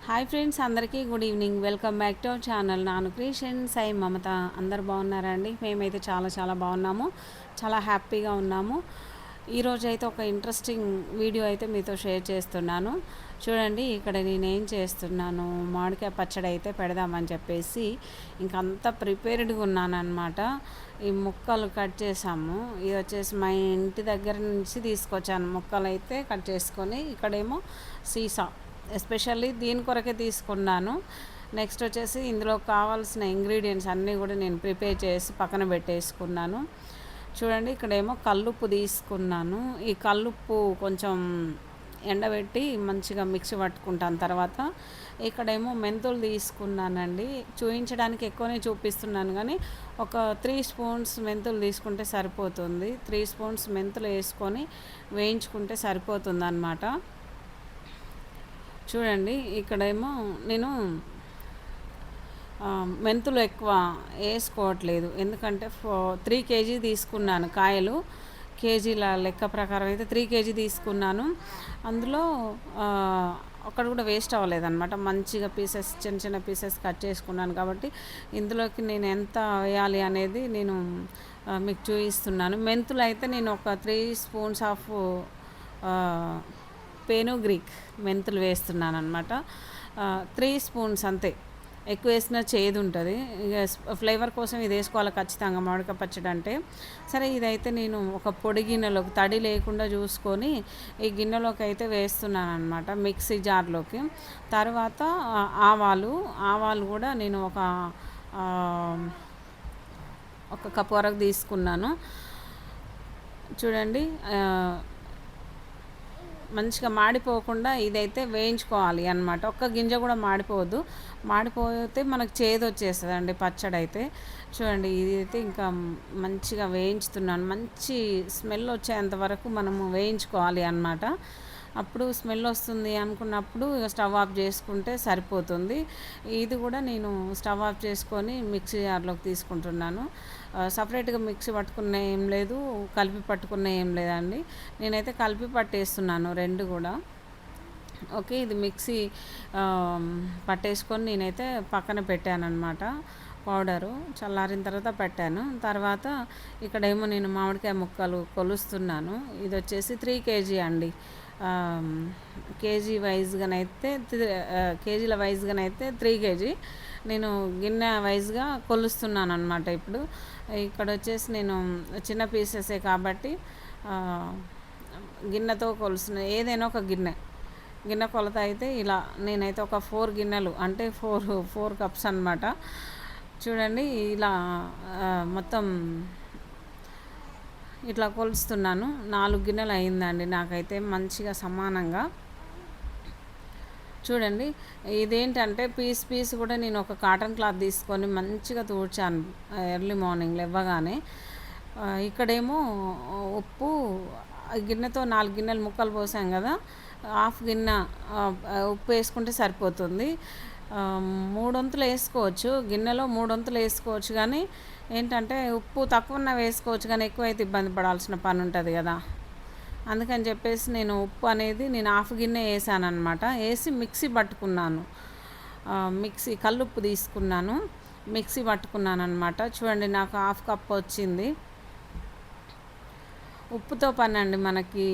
Hi friends, అందరికీ good evening. Welcome back to our channel నాను creation సై మమత. అందరు బాగున్నారా అండి? మేమైతే చాలా చాలా బాగున్నాము, చాలా హ్యాపీగా ఉన్నాము. ఈరోజు అయితే ఒక ఇంట్రెస్టింగ్ వీడియో అయితే మీతో షేర్ చేస్తున్నాను. చూడండి, ఇక్కడ నేనేం చేస్తున్నాను, మామిడికాయ పచ్చడి అయితే పెడదామని చెప్పేసి ఇంకంతా ప్రిపేర్డ్గా ఉన్నాను అనమాట. ఈ ముక్కలు కట్ చేసాము. ఇది వచ్చేసి మా ఇంటి దగ్గర నుంచి తీసుకొచ్చాను. ముక్కలు అయితే కట్ చేసుకొని ఇక్కడేమో సీసా ఎస్పెషల్లీ దీని కొరకే తీసుకున్నాను. నెక్స్ట్ వచ్చేసి ఇందులో కావాల్సిన ఇంగ్రీడియంట్స్ అన్నీ కూడా నేను ప్రిపేర్ చేసి పక్కన పెట్టేసుకున్నాను. చూడండి, ఇక్కడేమో కల్లుప్పు తీసుకున్నాను. ఈ కల్లుప్పు కొంచెం ఎండబెట్టి మంచిగా మిక్సీ పట్టుకుంటాను. తర్వాత ఇక్కడేమో మెంతులు తీసుకున్నానండి. చూపించడానికి ఎక్కువనే చూపిస్తున్నాను, కానీ ఒక 3 స్పూన్స్ మెంతులు తీసుకుంటే సరిపోతుంది. 3 స్పూన్స్ మెంతులు వేసుకొని వేయించుకుంటే సరిపోతుంది అన్నమాట. చూడండి, ఇక్కడేమో నేను మెంతులు ఎక్కువ వేసుకోవట్లేదు, ఎందుకంటే 3 కేజీ తీసుకున్నాను కాయలు. కేజీల లెక్క ప్రకారం అయితే 3 కేజీ తీసుకున్నాను. అందులో ఒక్కటి కూడా వేస్ట్ అవ్వలేదన్నమాట. మంచిగా పీసెస్, చిన్న చిన్న పీసెస్ కట్ చేసుకున్నాను. కాబట్టి ఇందులోకి నేను ఎంత వేయాలి అనేది నేను మీకు చూపిస్తున్నాను. మెంతులు అయితే నేను ఒక 3 స్పూన్స్ ఆఫ్ పెనుగ్రీక్ మెంతులు వేస్తున్నాను అనమాట. 3 స్పూన్స్ అంతే, ఎక్కువ వేసినా చేదు ఉంటుంది. ఇక ఫ్లేవర్ కోసం ఇది వేసుకోవాలి ఖచ్చితంగా మామిడికాయ పచ్చడి అంటే. సరే, ఇదైతే నేను ఒక పొడి గిన్నెలోకి, తడి లేకుండా చూసుకొని ఈ గిన్నెలోకి అయితే వేస్తున్నాను అనమాట, మిక్సీ జార్లోకి. తర్వాత ఆవాలు కూడా నేను ఒక కప్ వరకు తీసుకున్నాను. చూడండి, మంచిగా మాడిపోకుండా ఇదైతే వేయించుకోవాలి అన్నమాట. ఒక్క గింజ కూడా మాడిపోవద్దు. మాడిపోతే మనకు చేదు వచ్చేస్తుంది అండి పచ్చడి అయితే. చూడండి, ఇదైతే ఇంకా మంచిగా వేయించుతున్నాను. మంచి స్మెల్ వచ్చేంత వరకు మనము వేయించుకోవాలి అన్నమాట. అప్పుడు స్మెల్ వస్తుంది అనుకున్నప్పుడు ఇక స్టవ్ ఆఫ్ చేసుకుంటే సరిపోతుంది. ఇది కూడా నేను స్టవ్ ఆఫ్ చేసుకొని మిక్సీ జార్లోకి తీసుకుంటున్నాను. సపరేట్గా మిక్సీ పట్టుకున్న ఏం లేదు, కలిపి పట్టుకున్న ఏం లేదండి. నేనైతే కలిపి పట్టేస్తున్నాను రెండు కూడా. ఓకే, ఇది మిక్సీ పట్టేసుకొని నేనైతే పక్కన పెట్టాను అనమాట. పౌడరు చల్లారిన తర్వాత పెట్టాను. తర్వాత ఇక్కడేమో నేను మామిడికాయ ముక్కలు కొలుస్తున్నాను. ఇది వచ్చేసి 3 కేజీ అండి. కేజీల వైజ్గానైతే 3 కేజీ. నేను గిన్నె వైజ్గా కొలుస్తున్నాను అనమాట. ఇప్పుడు ఇక్కడ వచ్చేసి నేను చిన్న పీసెసే కాబట్టి గిన్నెతో కొలుస్తున్నాను. ఏదైనా ఒక గిన్నె కొలత అయితే ఇలా నేనైతే ఒక 4 గిన్నెలు అంటే 4 కప్స్ అనమాట. చూడండి, ఇలా మొత్తం ఇట్లా కొలుస్తున్నాను. 4 గిన్నెలు అయిందండి నాకైతే మంచిగా సమానంగా. చూడండి, ఇదేంటంటే పీస్ కూడా నేను ఒక కాటన్ క్లాత్ తీసుకొని మంచిగా తూడ్చాను ఎర్లీ మార్నింగ్ లేవగానే. ఇక్కడేమో ఉప్పు, గిన్నెతో 4 గిన్నెలు ముక్కలు పోసాం కదా, హాఫ్ గిన్నె ఉప్పు వేసుకుంటే సరిపోతుంది. 3 వంతులు వేసుకోవచ్చు, గిన్నెలో 3 వంతులు వేసుకోవచ్చు. కానీ ఏంటంటే ఉప్పు తక్కువ వేసుకోవచ్చు, కానీ ఎక్కువైతే ఇబ్బంది పడాల్సిన పని ఉంటుంది కదా. అందుకని చెప్పేసి నేను ఉప్పు అనేది నేను హాఫ్ గిన్నె వేసాను అనమాట. వేసి మిక్సీ పట్టుకున్నాను. కల్లుప్పు తీసుకున్నాను, మిక్సీ పట్టుకున్నాను అనమాట. చూడండి, నాకు హాఫ్ కప్ వచ్చింది. ఉప్పుతో పని అండి మనకి.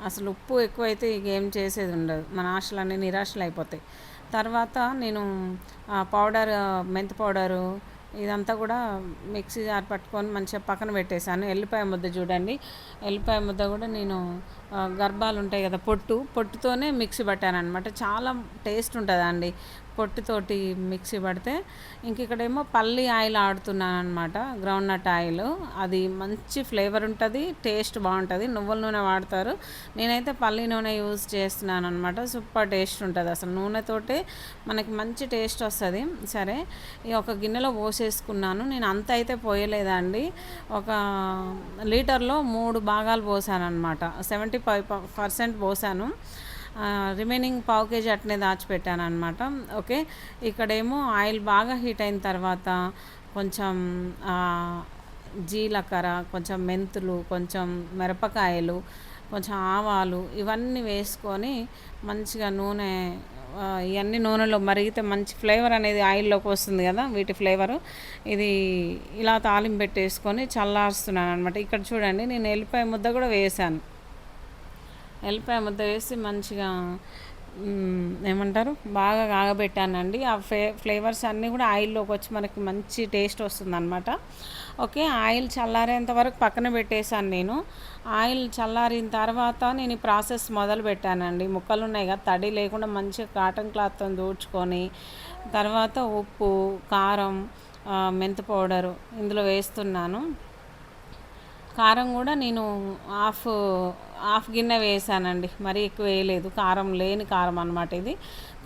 అసలు ఉప్పు ఎక్కువైతే ఇక ఏం చేసేది ఉండదు, మన ఆశలన్నీ నిరాశలు అయిపోతాయి. తర్వాత నేను మెంతి పౌడరు ఇదంతా కూడా మిక్సీ జార్ పట్టుకొని మంచిగా పక్కన పెట్టేశాను. ఎల్లిపాయ ముద్ద చూడండి, ఎల్లిపాయ ముద్ద కూడా నేను గర్భాలు ఉంటాయి కదా, పొట్టుతోనే మిక్సీ పట్టాను అనమాట. చాలా టేస్ట్ ఉంటుందండి పొట్టుతోటి మిక్సీ పడితే. ఇంక ఇక్కడేమో పల్లి ఆయిల్ ఆడుతున్నాను అనమాట, గ్రౌండ్ నట్ ఆయిల్. అది మంచి ఫ్లేవర్ ఉంటుంది, టేస్ట్ బాగుంటుంది. నువ్వుల నూనె వాడతారు, నేనైతే పల్లి నూనె యూజ్ చేస్తున్నాను అనమాట. సూపర్ టేస్ట్ ఉంటుంది అసలు, నూనెతోటే మనకి మంచి టేస్ట్ వస్తుంది. సరే, ఈ ఒక గిన్నెలో పోసేసుకున్నాను. నేను అంత అయితే పోయలేదండి, ఒక లీటర్లో 3 భాగాలు పోసాను అనమాట. 75% పోసాను. రిమైనింగ్ పావు కేజీ అట్నే దాచిపెట్టాను అనమాట. ఓకే, ఇక్కడేమో ఆయిల్ బాగా హీట్ అయిన తర్వాత కొంచెం జీలకర్ర, కొంచెం మెంతులు, కొంచెం మిరపకాయలు, కొంచెం ఆవాలు ఇవన్నీ వేసుకొని మంచిగా నూనె ఇవన్నీ నూనెలో మరిగితే మంచి ఫ్లేవర్ అనేది ఆయిల్లోకి వస్తుంది కదా, వీటి ఫ్లేవరు. ఇది ఇలా తాలింపు పెట్టేసుకొని చల్లారుస్తున్నాను అనమాట. ఇక్కడ చూడండి, నేను ఎల్లిపాయ ముద్ద కూడా వేసాను. ఎల్లిపాయ ముద్ద వేసి మంచిగా ఏమంటారు, బాగా కాగబెట్టానండి. ఆ ఫ్లేవర్స్ అన్నీ కూడా ఆయిల్లోకి వచ్చి మనకి మంచి టేస్ట్ వస్తుందన్నమాట. ఓకే, ఆయిల్ చల్లారేంత వరకు పక్కన పెట్టేశాను నేను. ఆయిల్ చల్లారిన తర్వాత నేను ఈ ప్రాసెస్ మొదలు పెట్టానండి. ముక్కలు ఉన్నాయి కదా, తడి లేకుండా మంచిగా కాటన్ క్లాత్తో దూడ్చుకొని, తర్వాత ఉప్పు, కారం, మెంతి పౌడరు ఇందులో వేస్తున్నాను. కారం కూడా నేను హాఫ్ హాఫ్ గిన్నె వేసానండి, మరీ ఎక్కువ వేయలేదు. కారం లేని కారం అనమాట ఇది.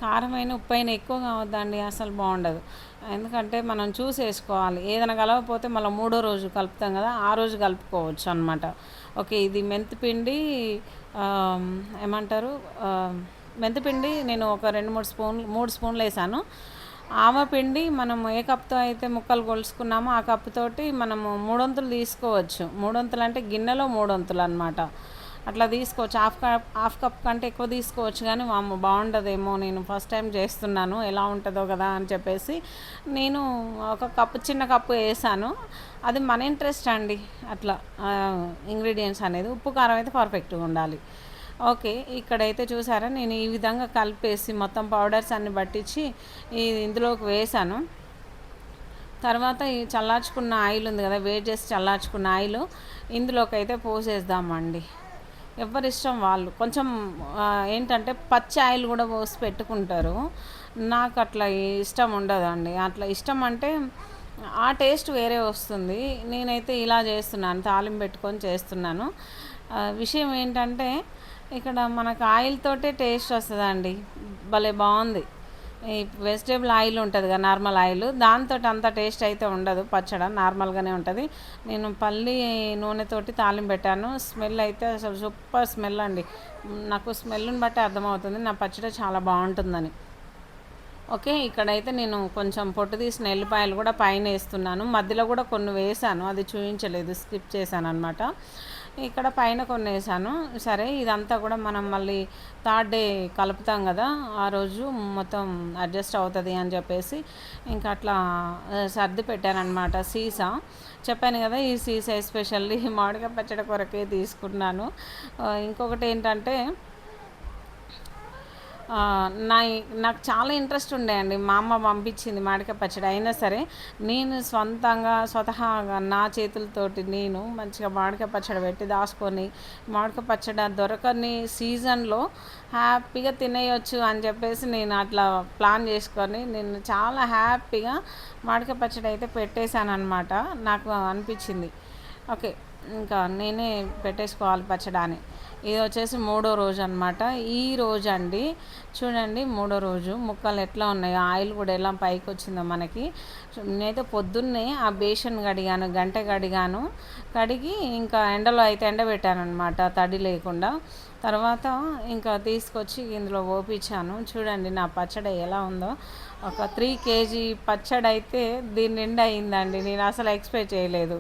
కారం అయినా ఉప్పు అయినా ఎక్కువ కావద్దండి, అసలు బాగుండదు. ఎందుకంటే మనం చూసి వేసుకోవాలి. ఏదైనా కలవకపోతే మళ్ళీ మూడో రోజు కలుపుతాం కదా, ఆ రోజు కలుపుకోవచ్చు అనమాట. ఓకే, ఇది మెంతిపిండి ఏమంటారు, మెంతిపిండి నేను ఒక 3 స్పూన్లు వేసాను. ఆవపిండి మనం ఏ కప్తో అయితే ముక్కలు కొలుసుకున్నామో ఆ కప్పుతోటి మనము 3 వంతులు తీసుకోవచ్చు. 3 వంతులు అంటే గిన్నెలో 3 వంతులు అనమాట. అట్లా తీసుకోవచ్చు. హాఫ్ కప్ కంటే ఎక్కువ తీసుకోవచ్చు, కానీ బాగుంటుందేమో, నేను ఫస్ట్ టైం చేస్తున్నాను, ఎలా ఉంటుందో కదా అని చెప్పేసి నేను ఒక కప్పు, చిన్న కప్పు వేసాను. అది మన ఇంట్రెస్ట్ అండి, అట్లా ఇంగ్రీడియంట్స్ అనేది. ఉప్పు కారం అయితే పర్ఫెక్ట్గా ఉండాలి. ఓకే, ఇక్కడైతే చూసారా, నేను ఈ విధంగా కలిపేసి మొత్తం పౌడర్స్ అన్ని పట్టించి ఇందులోకి వేసాను. తర్వాత ఈ చల్లార్చుకున్న ఆయిల్ ఉంది కదా, వేడి చేసి చల్లార్చుకున్న ఆయిల్ ఇందులోకి అయితే పోసేద్దామండి. ఎవరిష్టం వాళ్ళు. కొంచెం ఏంటంటే పచ్చి ఆయిల్ కూడా పోసి పెట్టుకుంటారు. నాకు అట్లా ఇష్టం ఉండదండి. అట్లా ఇష్టం అంటే ఆ టేస్ట్ వేరే వస్తుంది. నేనైతే ఇలా చేస్తున్నాను, తాలింపు పెట్టుకొని చేస్తున్నాను. విషయం ఏంటంటే ఇక్కడ మనకు ఆయిల్ తోటే టేస్ట్ వస్తుందండి, భలే బాగుంది. ఈ వెజిటేబుల్ ఆయిల్ ఉంటుంది కదా, నార్మల్ ఆయిల్, దాంతో అంత టేస్ట్ అయితే ఉండదు. పచ్చడి నార్మల్గానే ఉంటుంది. నేను పల్లి నూనెతోటి తాలింపు పెట్టాను. స్మెల్ అయితే అసలు సూపర్ స్మెల్ అండి. నాకు స్మెల్ని బట్టి అర్థమవుతుంది నా పచ్చడి చాలా బాగుంటుందని. ఓకే, ఇక్కడైతే నేను కొంచెం పొట్టు తీసిన ఎల్లిపాయలు కూడా పైన వేస్తున్నాను. మధ్యలో కూడా కొన్ని వేసాను, అది చూపించలేదు, స్కిప్ చేశాను అనమాట. ఇక్కడ పైన కొన్ని వేసాను. సరే, ఇదంతా కూడా మనం మళ్ళీ థర్డ్ డే కలుపుతాం కదా, ఆ రోజు మొత్తం అడ్జస్ట్ అవుతుంది అని చెప్పేసి ఇంకా అట్లా సర్ది పెట్టానమాట. సీసా చెప్పాను కదా, ఈ సీసా ఎస్పెషల్లీ మామిడికాయ పచ్చడి కొరకే తీసుకున్నాను. ఇంకొకటి ఏంటంటే నాకు చాలా ఇంట్రెస్ట్ ఉండే అండి. మా అమ్మ పంపించింది మామిడికాయ పచ్చడి, అయినా సరే నేను స్వతహాగా నా చేతులతోటి నేను మంచిగా మామిడికాయ పచ్చడి పెట్టి దాచుకొని, మామిడికాయ పచ్చడి దొరకని సీజన్లో హ్యాపీగా తినేయొచ్చు అని చెప్పేసి నేను అట్లా ప్లాన్ చేసుకొని నేను చాలా హ్యాపీగా మామిడికాయ పచ్చడి అయితే పెట్టేశాను అనమాట. నాకు అనిపించింది ఓకే, ఇంకా నేనే పెట్టేసుకోవాలి పచ్చడి అని. ఇది వచ్చేసి 3వ రోజు అనమాట. ఈ రోజు అండి చూడండి, 3వ రోజు ముక్కలు ఎట్లా ఉన్నాయో, ఆయిల్ కూడా ఎలా పైకి వచ్చిందో మనకి. నేనైతే పొద్దున్నే ఆ బేషన్ గంట కడిగి ఇంకా ఎండలో అయితే ఎండబెట్టాను అనమాట, తడి లేకుండా. తర్వాత ఇంకా తీసుకొచ్చి ఇందులో పోపించాను. చూడండి నా పచ్చడి ఎలా ఉందో. ఒక 3 కేజీ పచ్చడి అయితే దీని నిండా అయిందండి. నేను అసలు ఎక్స్పెక్ట్ చేయలేదు.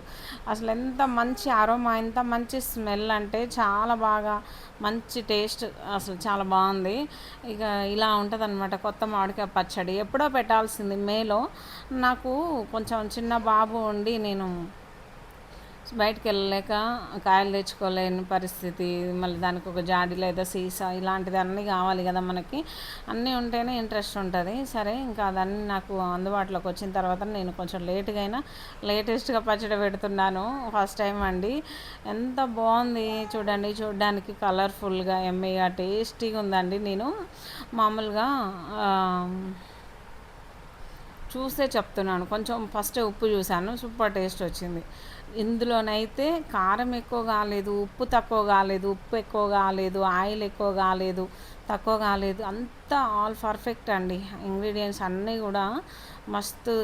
అసలు ఎంత మంచి అరోమా, ఎంత మంచి స్మెల్ అంటే చాలా బాగా మంచి టేస్ట్, అసలు చాలా బాగుంది. ఇక ఇలా ఉంటుంది అనమాట కొత్త మామిడికాయ పచ్చడి. ఎప్పుడో పెట్టాల్సింది మేలో. నాకు కొంచెం చిన్న బాబు ఉండి నేను బయటకు వెళ్ళలేక కాయలు తెచ్చుకోలేని పరిస్థితి. మళ్ళీ దానికి ఒక జాడి లేదా సీసా ఇలాంటిది అన్నీ కావాలి కదా మనకి. అన్నీ ఉంటేనే ఇంట్రెస్ట్ ఉంటుంది. సరే, ఇంకా అదన్నీ నాకు అందుబాటులోకి వచ్చిన తర్వాత నేను కొంచెం లేటెస్ట్గా పచ్చడి పెడుతున్నాను. ఫస్ట్ టైం అండి. ఎంత బాగుంది చూడండి, చూడడానికి కలర్ఫుల్గా ఎమ్మీగా టేస్టీగా ఉందండి. నేను మామూలుగా చూస్తే చెప్తున్నాను. కొంచెం ఫస్ట్ ఉప్పు చూశాను, సూపర్ టేస్ట్ వచ్చింది. ఇందులోనైతే కారం ఎక్కువ కాలేదు, ఉప్పు తక్కువ కాలేదు, ఉప్పు ఎక్కువ కాలేదు, ఆయిల్ ఎక్కువ కాలేదు, తక్కువ కాలేదు, అంతా ఆల్ పర్ఫెక్ట్ అండి. ఇంగ్రీడియంట్స్ అన్నీ కూడా మస్తు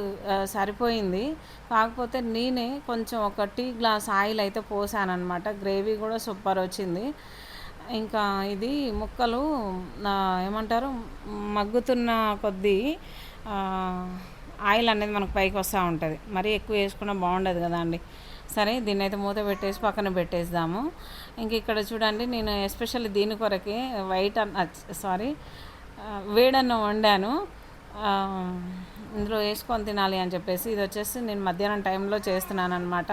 సరిపోయింది. కాకపోతే నేనే కొంచెం ఒక టీ గ్లాస్ ఆయిల్ అయితే పోసానమాట. గ్రేవీ కూడా సూపర్ వచ్చింది. ఇంకా ఇది ముక్కలు ఏమంటారు, మగ్గుతున్న కొద్దీ ఆయిల్ అనేది మనకు పైకి వస్తూ ఉంటుంది. మరీ ఎక్కువ వేసుకున్నా బాగుండదు కదా అండి. సరే, దీన్ని అయితే మూత పెట్టేసి పక్కన పెట్టేద్దాము. ఇంక ఇక్కడ చూడండి, నేను ఎస్పెషల్లీ దీని కొరకే వేడన్నం వండాను. ఆ, ఇందులో వేసుకొని తినాలి అని చెప్పేసి. ఇది వచ్చేసి నేను మధ్యాహ్నం టైంలో చేస్తున్నాను అనమాట.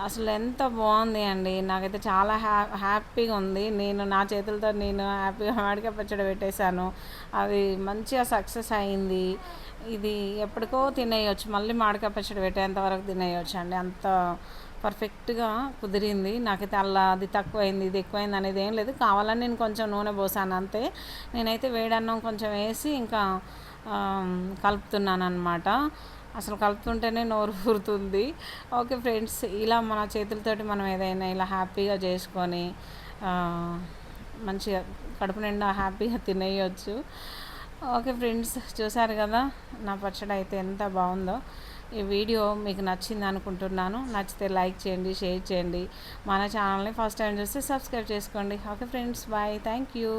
అసలు ఎంత బాగుంది అండి, నాకైతే చాలా హ్యాపీగా ఉంది. నేను నా చేతులతో నేను హ్యాపీగా మామిడికాయ పచ్చడి పెట్టేశాను. అది మంచిగా సక్సెస్ అయింది. ఇది ఎప్పటికో తినేయొచ్చు, మళ్ళీ మామిడికాయ పచ్చడి పెట్టేంత వరకు తినేయొచ్చు అండి, అంత పర్ఫెక్ట్గా కుదిరింది. నాకైతే అలా అది తక్కువైంది ఇది ఎక్కువైంది అనేది ఏం లేదు. కావాలని నేను కొంచెం నూనె పోసాను అంతే. నేనైతే వేడన్నం కొంచెం వేసి ఇంకా కలుపుతున్నాను అనమాట. అసలు కలుపుతుంటేనే నోరు ఊరుతుంది. ఓకే ఫ్రెండ్స్, ఇలా మన చేతులతోటి మనం ఏదైనా ఇలా హ్యాపీగా చేసుకొని మంచిగా కడుపు నిండా హ్యాపీగా తినేయచ్చు. ఓకే ఫ్రెండ్స్, చూసారు కదా నా పచ్చడి అయితే ఎంత బాగుందో. ఈ వీడియో మీకు నచ్చింది అనుకుంటున్నాను. నచ్చితే లైక్ చేయండి, షేర్ చేయండి. మన ఛానల్ని ఫస్ట్ టైం చూస్తే సబ్స్క్రైబ్ చేసుకోండి. Okay friends, bye, thank you.